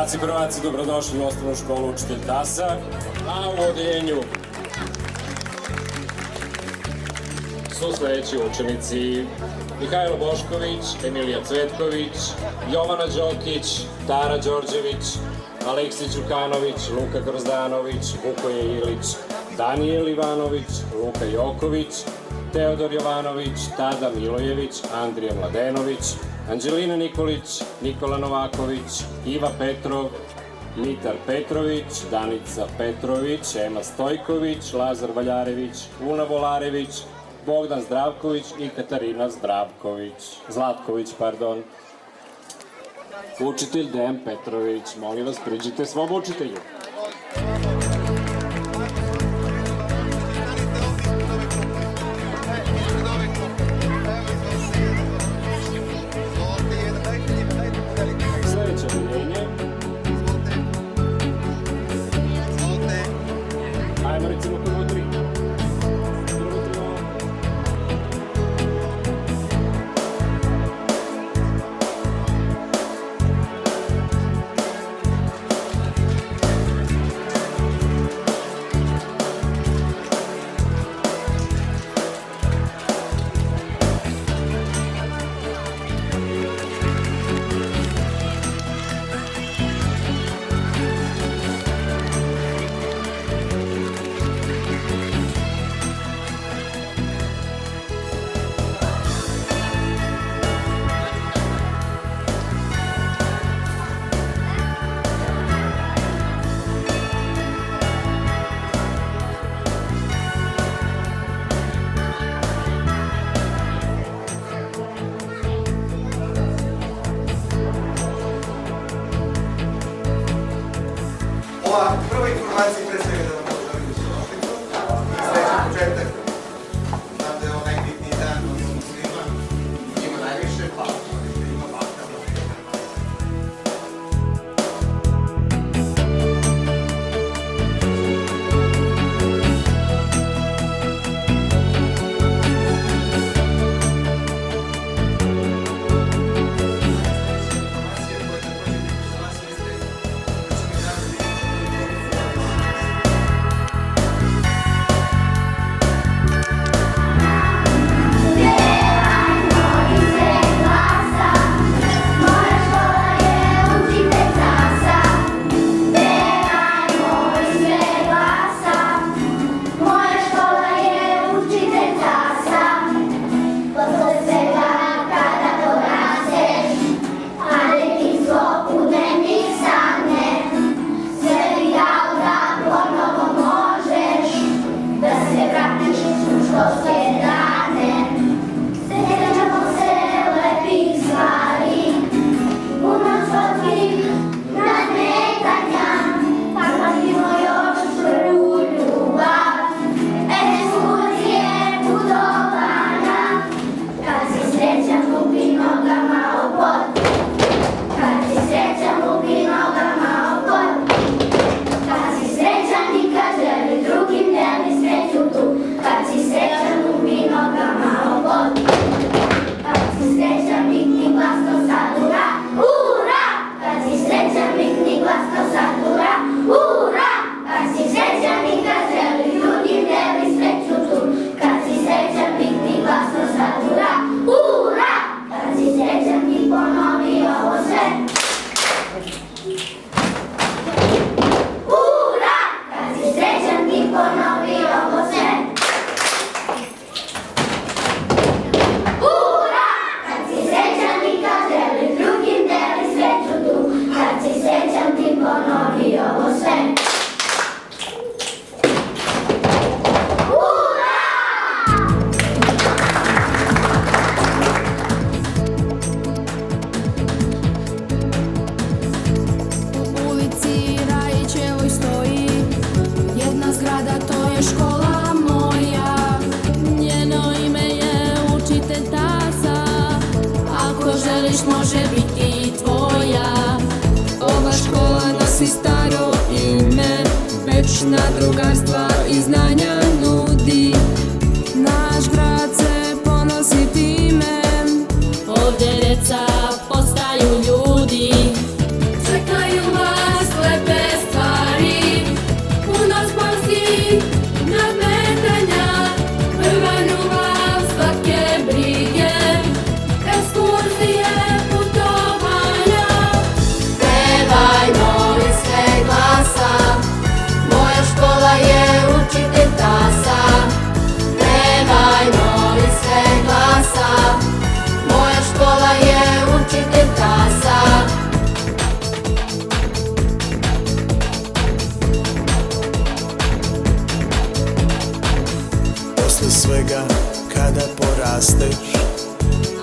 Đaci prvaci, dobrodošli u osnovnu školu Učitelj Tasa, a u odeljenju su sledeći učenici Mihajlo Bošković, Emilija Cvetković, Jovana Đokić, Tara Đorđević, Aleksić Đukanović, Luka Grozdanović, Vukoje Ilić, Danijel Ivanović, Luka Joković, Teodor Jovanović, Tada Milojević, Andrija Mladenović, Anđelina Nikolić, Nikola Novaković, Iva Petrov, Mitar Petrović, Danica Petrović, Ema Stojković, Lazar Valjarević, Una Volarević, Bogdan Zdravković i Katarina Zlatković. Učitelj Dejan Petrović, molim vas, priđite svom učitelju. Sledeće odeljenje. Ajmo recimo prvo tri. svega kada porasteš,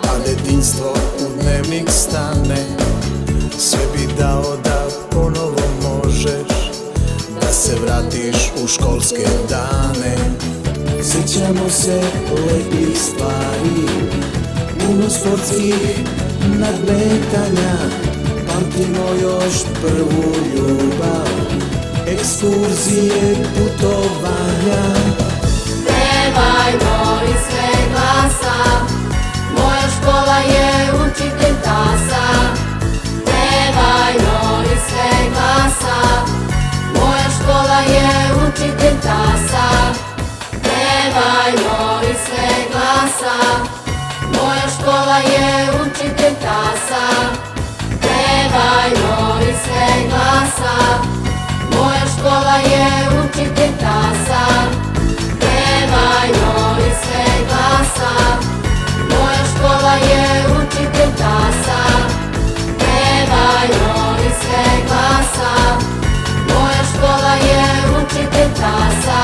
a detinjstvo u dnevnik stane. Sve bi dao da ponovo možeš da se vratiš u školske dane. Sjećamo se lepih stvari, puno sportskih nadmetanja. Pamtimo još prvu ljubav, ekskurzije, putovanja. Pevajmo iz sve glasa, moja škola je učitelj tasa. Pevajmo iz sve glasa, moja škola je učitelj tasa. Pevajmo iz sve glasa, moja škola je učitelj tasa. Pevajmo iz sve glasa, moja škola je učitelj tasa. Pevajmo iz sve glasa, moja škola je učitelj tasa. Pevajmo iz sve glasa, moja škola je učitelj tasa.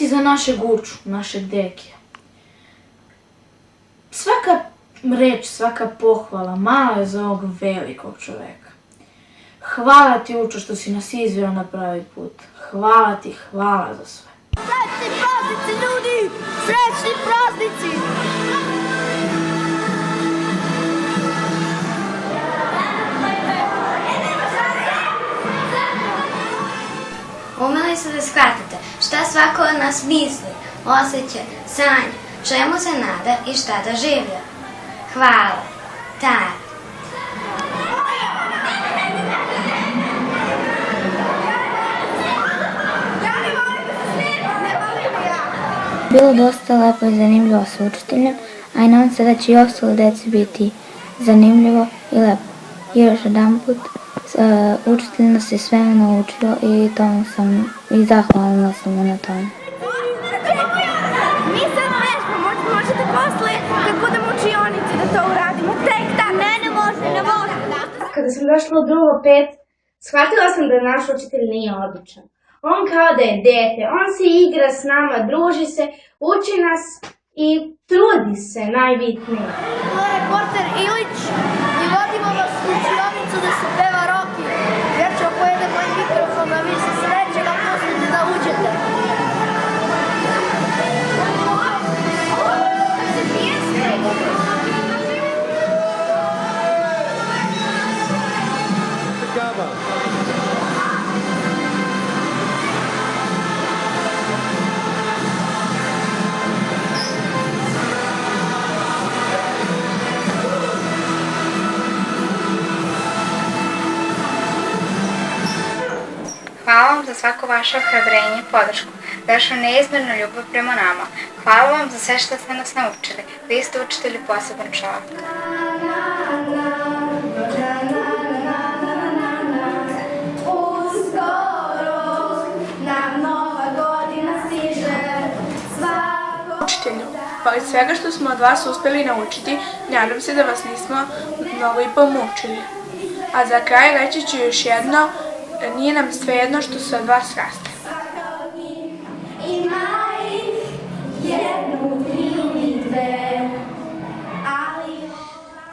Za našeg Uču, našeg Dekija. Svaka reč, svaka pohvala mala je za ovog velikog čoveka. Hvala ti, Učo, što si nas izveo na pravi put. Hvala ti, hvala za sve. Srećni praznici, ljudi! Srećni praznici! Umeli su da shvatite šta svako od nas misli, osjeća, sanja, čemu se nada i šta doživlja. Hvala. Tara. Bilo dosta lepo i zanimljivo sa učiteljem, a i nam se da će i ostalo deci biti zanimljivo i lepo. I još jedan put, učitelj nas je sve naučio i tomu sam i zahvalna sam mu na tome. Mi sad vežbamo, možete posle kad budemo u učionici da to uradimo. Tek tako. Ne može. Kada sam došla u drugo 5, shvatila sam da naš učitelj nije običan. On kao da je dete, on se igra s nama, druži se, uči nas i trudi se, najbitnije. To je reporter Ilić i vodimo vas u učionicu da se peva Roki. Ja ću pojede moj mikrofon, a vi se sreće da pustite da uđete. Hvala vam za svako vaše ohrabrenje i podršku, vašu neizmjernu ljubav prema nama. Hvala vam za sve što ste nas naučili. Vi ste učitelji poseban čovjek. Učitelju, pored svega što smo od vas uspjeli naučiti, nadam se da vas nismo mnogo i pomučili. A za kraj reći ću još jedno, nije nam svejedno što se od vas raste.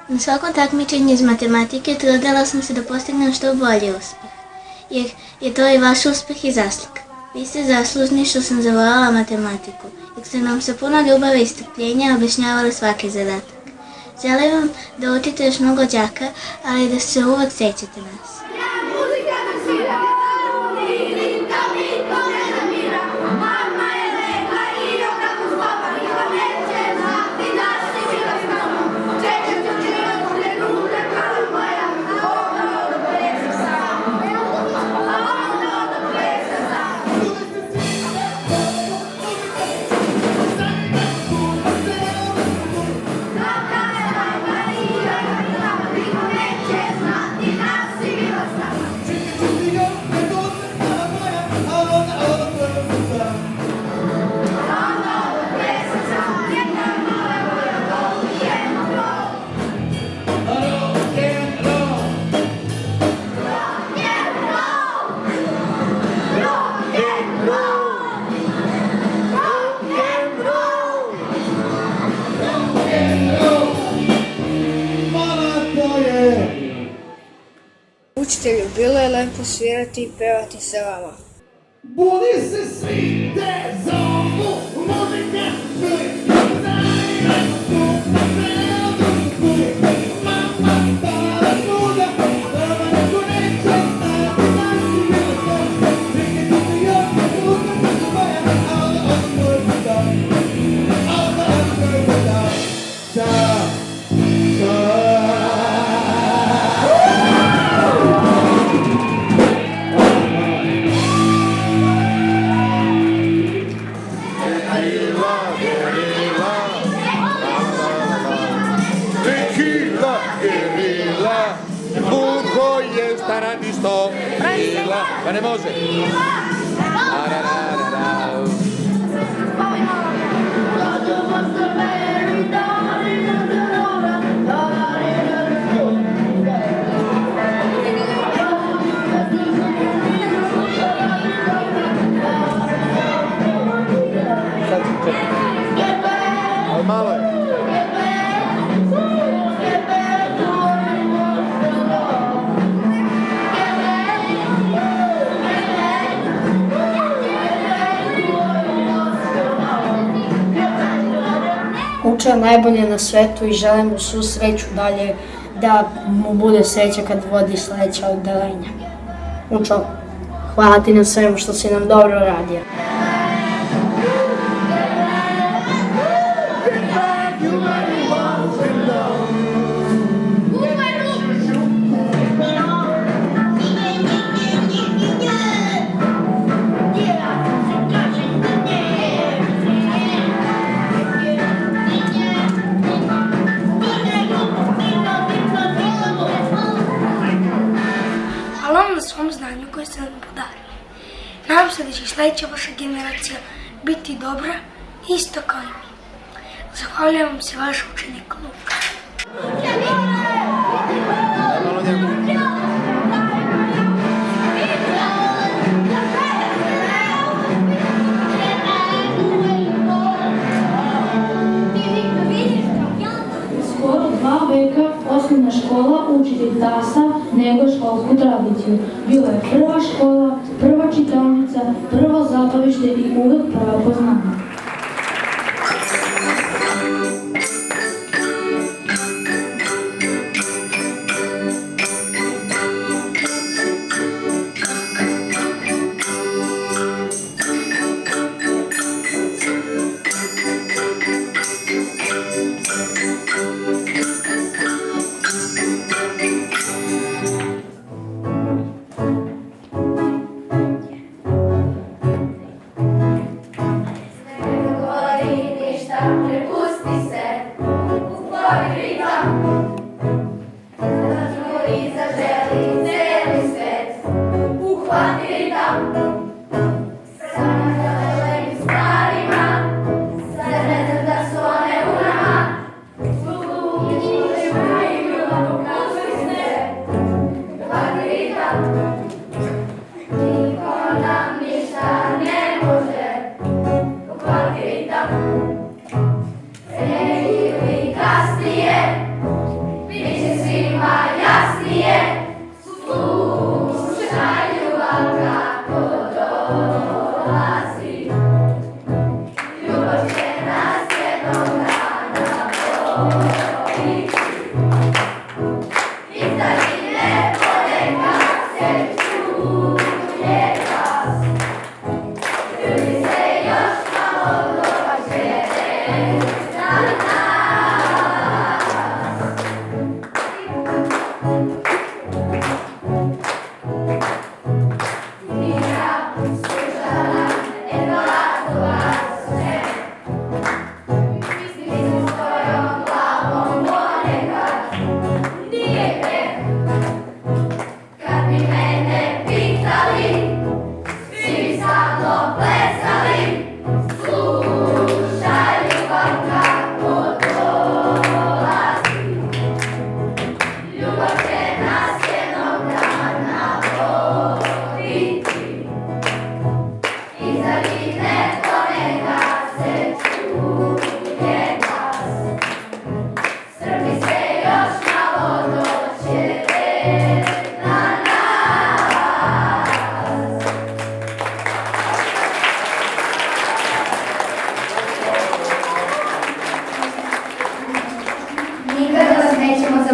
Na svakom takmičenju iz matematike trudila sam se da postignem što bolji uspjeh, jer je to i vaš uspjeh i zasluga. Vi ste zaslužni što sam zavoljela matematiku, jer ste nam sa puno ljubavi i strpljenja objašnjavali svaki zadatak. Želim vam da učite još mnogo đaka, ali da se uvek sećate nas. Učitelju, bilo je lepo svirati i pevati sa vama. Budi se svi te zovu, muzika Pa ne može. Malo je. Uča najbolje na svetu i želim mu svu sreću dalje, da mu bude sreća kad vodi sledeća odeljenja. Učo, hvala ti na svemu što si nam dobro radio. Hvala na svom znanju koje ste nam podarili. Nadam se da će sledeća vaša generacija biti dobra, isto kao i mi. Zahvaljujem vam se vaš učenik Luka. Skoro 2 veka osnovna škola učitelj Tasa nego školsku tradiciju. Bila je prva škola, prva čitaonica, prvo zabavište i uvek prva poznanja.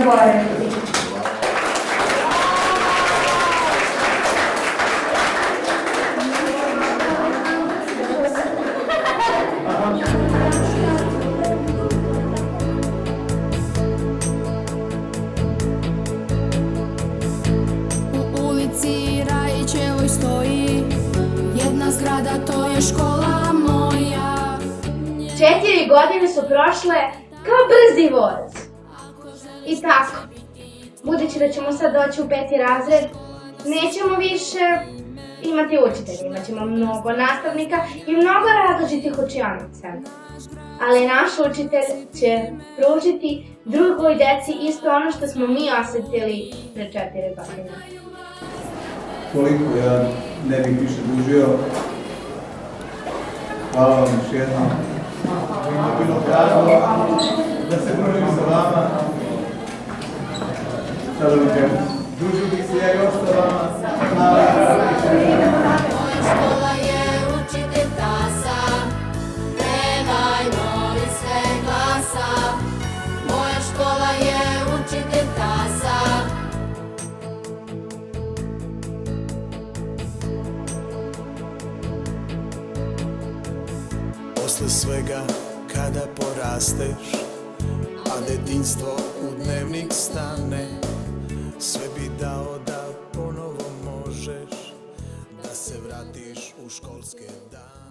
zaboraviti. U ulici Rajićevoj stoji jedna zgrada, to je škola moja. 4 godine su prošle kao brzi voz. I tako, budući da ćemo sad doći u 5. razred, nećemo više imati učitelja, imat ćemo mnogo nastavnika i mnogo različitih učionica. Ali naš učitelj će pružiti drugoj deci isto ono što smo mi osjetili pre 4 godine. Toliko, ja ne bih više dužio. Hvala vam još jednom. Je bilo drago da se družim sa vama. Sada mi kažem, družio bih se ja još sa vama. Moja škola je učitelj Tasa, pevaj molim sve glasa. Moja škola je učitelj Tasa. Posle svega kada porasteš, a detinjstvo u dnevnik stane, sve bi dao da ponovo možeš da se vratiš u školske dane.